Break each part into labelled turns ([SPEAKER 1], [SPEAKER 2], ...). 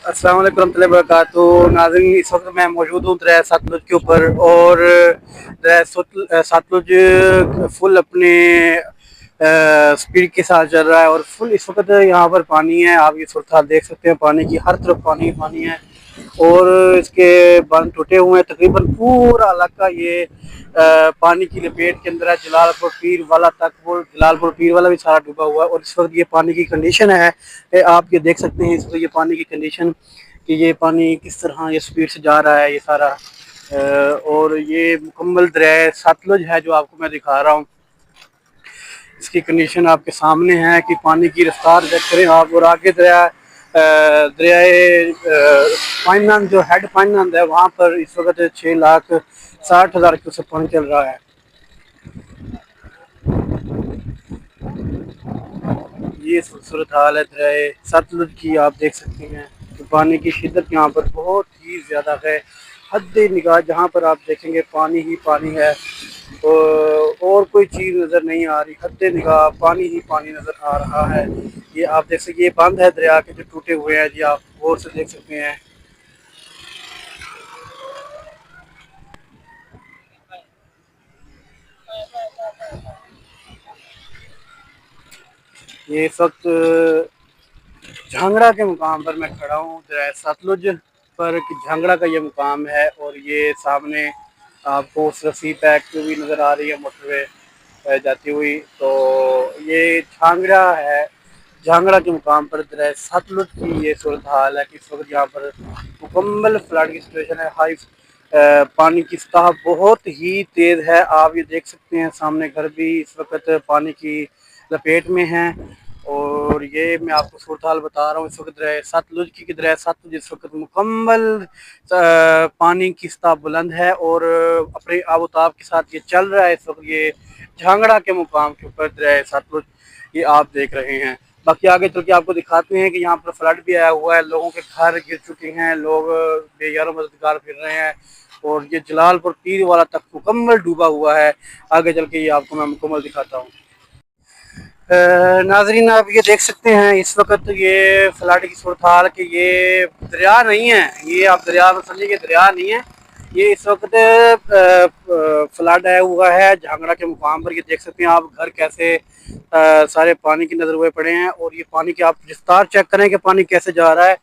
[SPEAKER 1] अस्सलाम वालेकुम रहमतुल्लाहि व बरकातुहू। नाज़रीन, इस वक्त मैं मौजूद हूँ दरिया सतलुज के ऊपर और दरिया सतलुज फुल अपने स्पीड के साथ चल रहा है और फुल इस वक्त यहाँ पर पानी है। आप ये सूरत हाल देख सकते हैं, पानी की हर तरफ पानी पानी है और इसके बांध टूटे हुए हैं। तकरीबन पूरा इलाका ये पानी की लपेट के अंदर है। जलालपुर पीर वाला तक, वो जलालपुर पीर वाला भी सारा डूबा हुआ है और इस वक्त ये पानी की कंडीशन है। आप ये देख सकते हैं इस वक्त ये पानी की कंडीशन कि ये पानी किस तरह ये स्पीड से जा रहा है ये सारा। और ये मुकम्मल दरिया सतलुज है जो आपको मैं दिखा रहा हूँ। इसकी कंडीशन आपके सामने है कि पानी की रफ्तार चेक करें आप। और आगे दरियाए फाइनल जो हेड फाइनल है वहाँ पर इस वक्त 6,60,000 क्यूसेक पानी चल रहा है। ये खूबसूरत हाल है दरियाए सतलुज की। आप देख सकते हैं कि पानी की शिद्दत यहाँ पर बहुत ही ज़्यादा है। हद निगाह जहाँ पर आप देखेंगे पानी ही पानी है और कोई चीज़ नज़र नहीं आ रही। हद निगाह पानी ही पानी नज़र आ रहा है। ये आप देख सकते, ये बंद है दरिया के जो टूटे हुए हैं जी, आप गौर से देख सकते हैं। ये इस वक्त झांगड़ा के मुकाम पर मैं खड़ा हूँ दरिया सतलुज पर कि झांगड़ा का ये मुकाम है और ये सामने आपको उस रस्सी पैक भी नज़र आ रही है मोटरवे जाती हुई। तो ये झांगड़ा है। झांगड़ा के मुकाम पर दरिया सतलुज की ये सूरत हाल है कि इस वक्त यहाँ पर मुकम्मल फ्लड की सिचुएशन है। हाई पानी की सतह बहुत ही तेज़ है। आप ये देख सकते हैं सामने घर भी इस वक्त पानी की लपेट में हैं। और ये मैं आपको सूरत हाल बता रहा हूँ इस वक्त दरिया सतलुज की। दरिया सतलुज इस वक्त मुकम्मल पानी की सतह बुलंद है और अपने आबोताब के साथ ये चल रहा है। इस वक्त ये झांगड़ा के मुकाम के ऊपर दरिया सतलुज ये आप देख रहे हैं। बाकी आगे चल के आपको दिखाते हैं कि यहाँ पर फ्लड भी आया हुआ है, लोगों के घर गिर चुके हैं, लोग बेयारो मददगार फिर रहे हैं और ये जलालपुर पीर वाला तक मुकम्मल डूबा हुआ है। आगे चल के ये आपको मैं मुकम्मल दिखाता हूँ। नाजरीन, आप ये देख सकते हैं इस वक्त ये फ्लड की सूरत हाल कि ये दरिया नहीं है। ये आप दरिया में समझिए दरिया नहीं है। ये इस वक्त फ्लड आया हुआ है झांगड़ा के मुकाम पर। ये देख सकते हैं आप घर कैसे सारे पानी की नजर हुए पड़े हैं और ये पानी की आप विस्तार चेक करें कि पानी कैसे जा रहा है।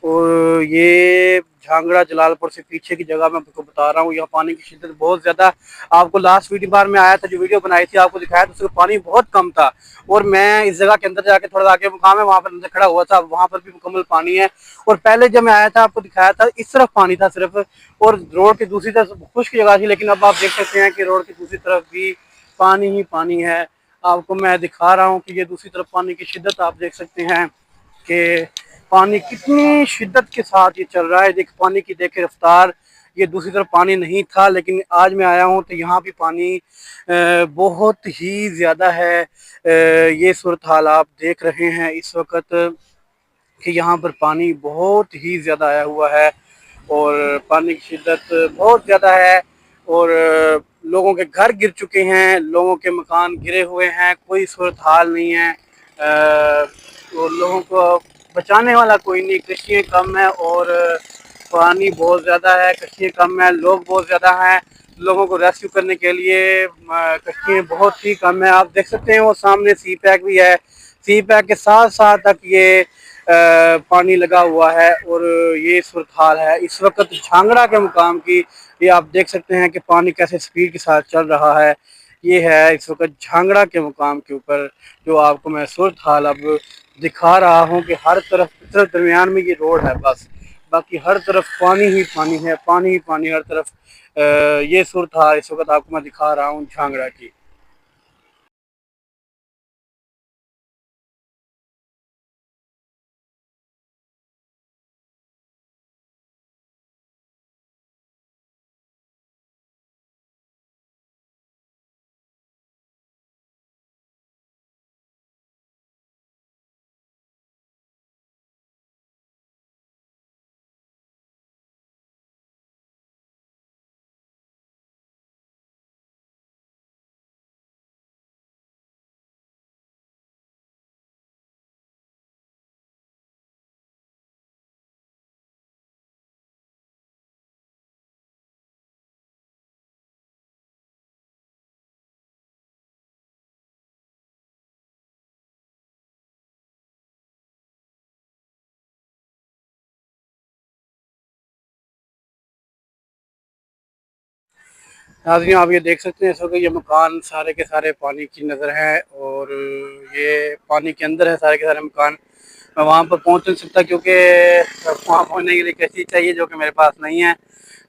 [SPEAKER 1] और ये झांगड़ा जलालपुर से पीछे की जगह मैं आपको बता रहा हूँ, यहाँ पानी की शिद्दत बहुत ज़्यादा। आपको लास्ट वीडियो बार में आया था, जो वीडियो बनाई थी आपको दिखाया था, उसका पानी बहुत कम था और मैं इस जगह के अंदर जाके थोड़ा आगे मुकाम है वहाँ पर अंदर खड़ा हुआ था, वहाँ पर भी मुकम्मल पानी है। और पहले जब मैं आया था आपको दिखाया था इस तरफ पानी था सिर्फ और रोड की दूसरी तरफ खुश्क जगह थी, लेकिन अब आप देख सकते हैं कि रोड की दूसरी तरफ भी पानी ही पानी है। आपको मैं दिखा रहा हूँ कि ये दूसरी तरफ पानी की शिद्दत आप देख सकते हैं कि पानी कितनी शिद्दत के साथ ये चल रहा है। देख पानी की देखे रफ्तार। ये दूसरी तरफ पानी नहीं था लेकिन आज मैं आया हूँ तो यहाँ भी पानी बहुत ही ज़्यादा है। ये सूरत हाल आप देख रहे हैं इस वक्त कि यहाँ पर पानी बहुत ही ज़्यादा आया हुआ है और पानी की शिद्दत बहुत ज़्यादा है और लोगों के घर गिर चुके हैं, लोगों के मकान गिरे हुए हैं, कोई सूरत हाल नहीं है। और लोगों को बचाने वाला कोई नहीं, कश्तियाँ कम है और पानी बहुत ज़्यादा है, कश्तियाँ कम है, लोग बहुत ज़्यादा हैं। लोगों को रेस्क्यू करने के लिए कश्तियाँ बहुत ही कम है। आप देख सकते हैं वो सामने सी पैक भी है, सी पैक के साथ साथ तक ये पानी लगा हुआ है और ये सूरत हाल है इस वक्त झांगड़ा के मुकाम की। ये आप देख सकते हैं कि पानी कैसे स्पीड के साथ चल रहा है। ये है इस वक्त झांगड़ा के मुकाम के ऊपर जो आपको मैं सूरत हाल अब दिखा रहा हूँ कि हर तरफ सिर्फ दरमियान में ये रोड है बस, बाकी हर तरफ पानी ही पानी है, पानी ही पानी हर तरफ। ये सूरत हाल इस वक्त आपको मैं दिखा रहा हूँ झांगड़ा की। नाज़रीन आप ये देख सकते हैं इस वक्त ये मकान सारे के सारे पानी की नज़र है और ये पानी के अंदर है सारे के सारे मकान। मैं वहाँ पर पहुँच नहीं सकता क्योंकि वहाँ पहुँचने के लिए कश्ती चाहिए जो कि मेरे पास नहीं है।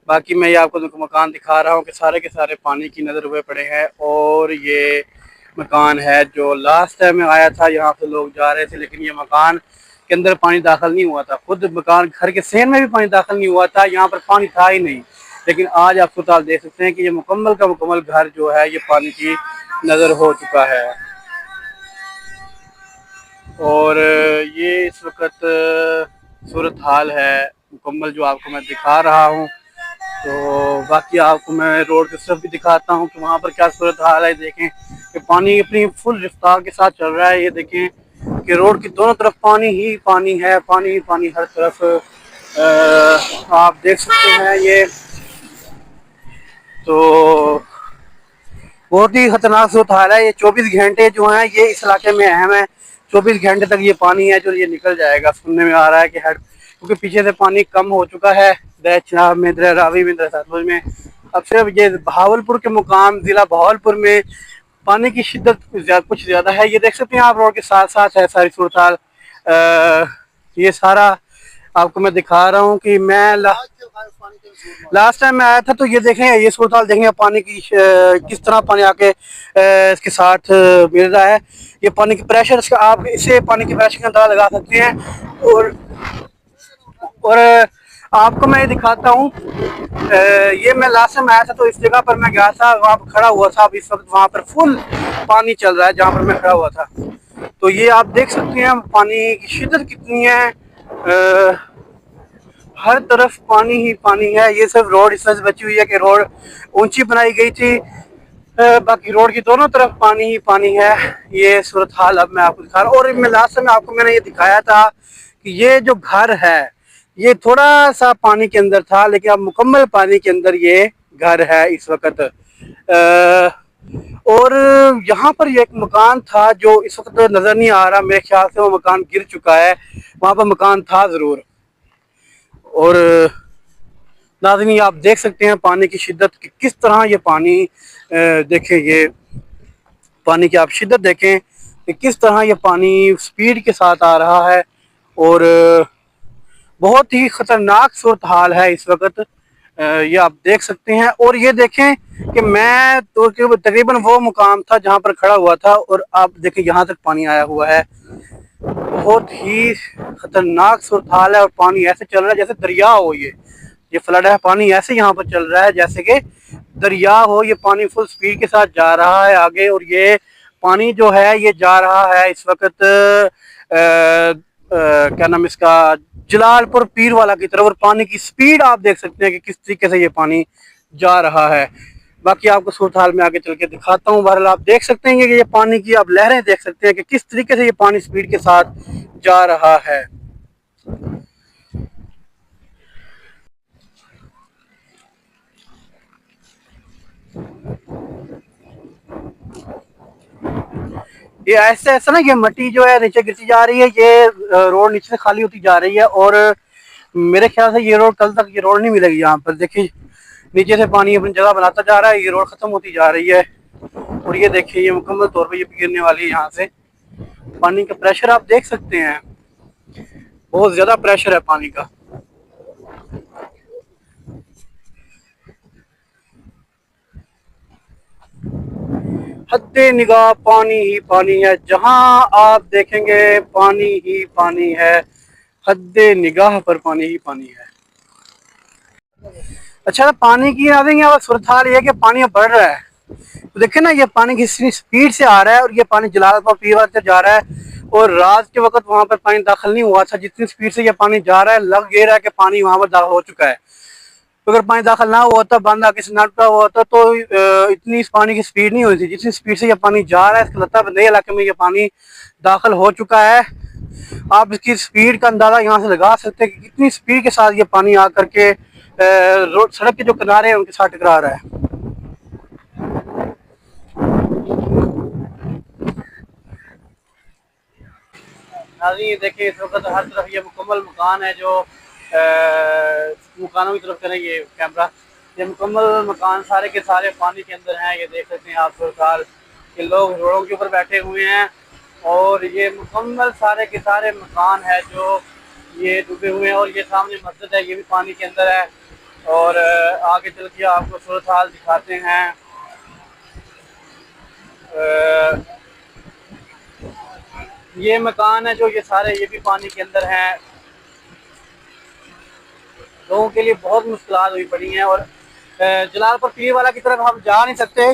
[SPEAKER 1] बाकी मैं ये आपको मकान दिखा रहा हूँ कि सारे के सारे पानी की नज़र हुए पड़े हैं। और ये मकान है जो लास्ट टाइम में आया था, यहाँ से लोग जा रहे थे लेकिन ये मकान के अंदर पानी दाखिल नहीं हुआ था। खुद मकान घर के सेन में भी पानी दाखिल नहीं हुआ था, यहाँ पर पानी था ही नहीं। लेकिन आज आप अस्पताल देख सकते हैं कि ये मुकम्मल का मुकम्मल घर जो है ये पानी की नज़र हो चुका है। और ये इस वक्त सूरत हाल है मुकम्मल जो आपको मैं दिखा रहा हूँ। तो बाकी आपको मैं रोड की तरफ भी दिखाता हूँ कि वहाँ पर क्या सूरत हाल है। देखें कि पानी अपनी फुल रफ्तार के साथ चल रहा है। ये देखें कि रोड की दोनों तरफ पानी ही पानी है, पानी ही पानी हर तरफ आप देख सकते हैं। ये तो बहुत ही खतरनाक सूरत हाल है। ये 24 घंटे जो हैं ये इस इलाके में अहम है। 24 घंटे तक ये पानी है जो ये निकल जाएगा। सुनने में आ रहा है कि हेड क्योंकि पीछे से पानी कम हो चुका है दरिया चिनाब में, दरिया रावी में, दरिया सतलुज में। अब सिर्फ ये बहावलपुर के मुकाम ज़िला बहावलपुर में पानी की शिद्दत कुछ ज़्यादा है। ये देख सकते हैं आप रोड के साथ साथ है सारी सूरत हाल। ये सारा आपको मैं दिखा रहा हूँ कि मैं लास्ट टाइम मैं आया था। तो ये देखें ये सूरत हाल देखें पानी की किस तरह पानी आके इसके साथ मिल रहा है। ये पानी की प्रेशर आप इसे पानी के प्रेशर का अंदाजा लगा सकते हैं। और आपको मैं ये दिखाता हूँ। ये मैं लास्ट टाइम आया था तो इस जगह पर मैं गया था, वहाँ पर खड़ा हुआ था। अब इस वक्त वहाँ पर फुल पानी चल रहा है जहाँ पर मैं खड़ा हुआ था। तो ये आप देख सकते हैं पानी की शिद्दत कितनी है। हर तरफ पानी ही पानी है। ये सिर्फ रोड इस तरह बची हुई है कि रोड ऊंची बनाई गई थी, बाकी रोड की दोनों तरफ पानी ही पानी है। ये सूरत हाल अब मैं आपको दिखा रहा हूँ। और मैं लास्ट में आपको मैंने ये दिखाया था कि ये जो घर है ये थोड़ा सा पानी के अंदर था लेकिन अब मुकम्मल पानी के अंदर ये घर है इस वक्त। और यहाँ पर एक मकान था जो इस वक्त नज़र नहीं आ रहा, मेरे ख्याल से वो मकान गिर चुका है। वहाँ पर मकान था ज़रूर। और नाज़रीन आप देख सकते हैं पानी की शिद्दत कि किस तरह ये पानी देखें, ये पानी की आप शिद्दत देखें कि किस तरह ये पानी स्पीड के साथ आ रहा है। और बहुत ही ख़तरनाक सूरत हाल है इस वक्त, ये आप देख सकते हैं। और ये देखें कि मैं तो तकरीबन वो मुकाम था जहाँ पर खड़ा हुआ था और आप देखें यहाँ तक पानी आया हुआ है। बहुत ही खतरनाक सूरत हाल है और पानी ऐसे चल रहा है जैसे दरिया हो। ये फ्लड है, पानी ऐसे यहाँ पर चल रहा है जैसे कि दरिया हो। ये पानी फुल स्पीड के साथ जा रहा है आगे। और ये पानी जो है ये जा रहा है इस वक्त क्या नाम इसका, जलालपुर पीरवाला की तरफ। और पानी की स्पीड आप देख सकते हैं कि किस तरीके से ये पानी जा रहा है। बाकी आपको सूरत हाल में आगे चल के दिखाता हूँ। बहरहाल आप देख सकते हैं कि ये पानी की आप लहरें देख सकते हैं कि किस तरीके से ये पानी स्पीड के साथ जा रहा है। ये ऐसे ऐसा ना, ये मिट्टी जो है नीचे गिरती जा रही है, ये रोड नीचे से खाली होती जा रही है। और मेरे ख्याल से ये रोड कल तक ये रोड नहीं मिलेगी। यहाँ पर देखिए नीचे से पानी अपनी जगह बनाता जा रहा है, ये रोड खत्म होती जा रही है। और ये देखिए ये मुकम्मल तौर पर ये गिरने वाली है। यहाँ से पानी का प्रेशर आप देख सकते हैं, बहुत ज्यादा प्रेशर है पानी का। हद्दे निगाह पानी ही पानी है, जहां आप देखेंगे पानी ही पानी है। हद्दे निगाह पर पानी ही पानी है। अच्छा पानी की आ रही है सूरत हाल ये कि पानी बढ़ रहा है। तो देखे ना ये पानी कितनी स्पीड से आ रहा है और ये पानी जलालपुर पीरवाला से जा रहा है। और रात के वक्त वहां पर पानी दाखिल नहीं हुआ था, जितनी स्पीड से ये पानी जा रहा है लग ये रहा है कि पानी वहां पर दाखिल हो चुका है। तो अगर पानी दाखिल ना हुआ होता, बंद आगे से ना टूटा हुआ होता तो इतनी इस पानी की स्पीड नहीं हुई थी जितनी स्पीड से ये पानी जा रहा है। इसका लगता है नए इलाके में ये पानी दाखिल हो चुका है। आप इसकी स्पीड का अंदाजा यहाँ से लगा सकते हैं कि कितनी स्पीड के साथ ये पानी आकर के रोड सड़क के जो किनारे हैं उनके साथ टकरा रहा है। नाज़रीन ये देखिए इस वक्त हर तरफ ये मुकम्मल मकान है जो मकानों की तरफ करें ये कैमरा, ये मुकम्मल मकान सारे के सारे पानी के अंदर हैं। ये देख सकते हैं आप सूरत के लोग रोडों के ऊपर बैठे हुए हैं और ये मुकम्मल सारे के सारे मकान है जो ये डूबे हुए हैं। और ये सामने मस्जिद है, ये भी पानी के अंदर है। और आगे चल के आपको सूरत हाल दिखाते हैं। ये मकान है जो ये सारे ये भी पानी के अंदर हैं। लोगों के लिए बहुत मुश्किलात हुई पड़ी हैं। और जलालपुर पीर वाला की तरफ हम जा नहीं सकते,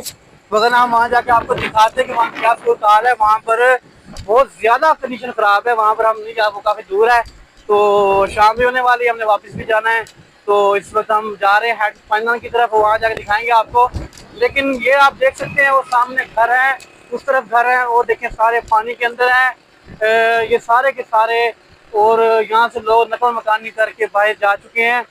[SPEAKER 1] वरना हम वहाँ जाके आपको दिखाते हैं कि वहाँ क्या सूरत हाल है। वहाँ पर बहुत ज़्यादा कंडीशन ख़राब है, वहाँ पर हम नहीं जा, वो काफ़ी दूर है। तो शाम भी होने वाली है, हमने वापस भी जाना है। तो इस वक्त हम जा रहे हैं हेड फाइनल की तरफ, वहाँ जाके दिखाएंगे आपको। लेकिन ये आप देख सकते हैं वो सामने घर है, उस तरफ घर है, वो देखें सारे पानी के अंदर हैं। ये सारे के सारे। और यहाँ से लोग नकल मकानी करके बाहर जा चुके हैं।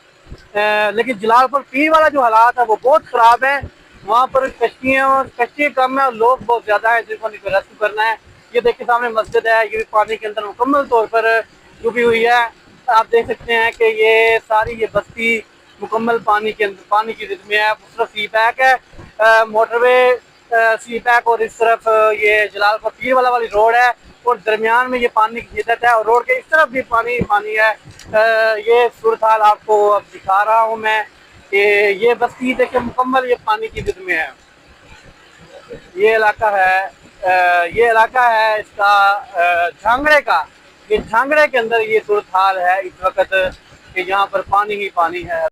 [SPEAKER 1] लेकिन जलालपुर पीर वाला जो हालात है वो बहुत ख़राब है। वहाँ पर कश्ती कम है और लोग बहुत ज़्यादा है जिनको रेस्क्यू करना है। ये देखिए सामने मस्जिद है, ये भी पानी के अंदर मुकम्मल तौर पर डूबी हुई है। आप देख सकते हैं कि ये सारी ये बस्ती मुकम्मल पानी के अंदर, पानी की जिद में है। उस तरफ सी पैक है, मोटरवे सी पैक, और इस तरफ ये जलालपुर पीर वाली रोड है और दरमियान में ये पानी की शिद्दत है और रोड के इस तरफ भी पानी पानी है। ये सूरत हाल आपको अब दिखा रहा हूँ मैं कि ये बस्ती देखिए मुकम्मल ये पानी की जिद में है। ये इलाका है, ये इलाका है इसका झांगड़े का। ये झांगड़े के अंदर ये सूरत हाल है इस वक्त कि यहाँ पर पानी ही पानी है।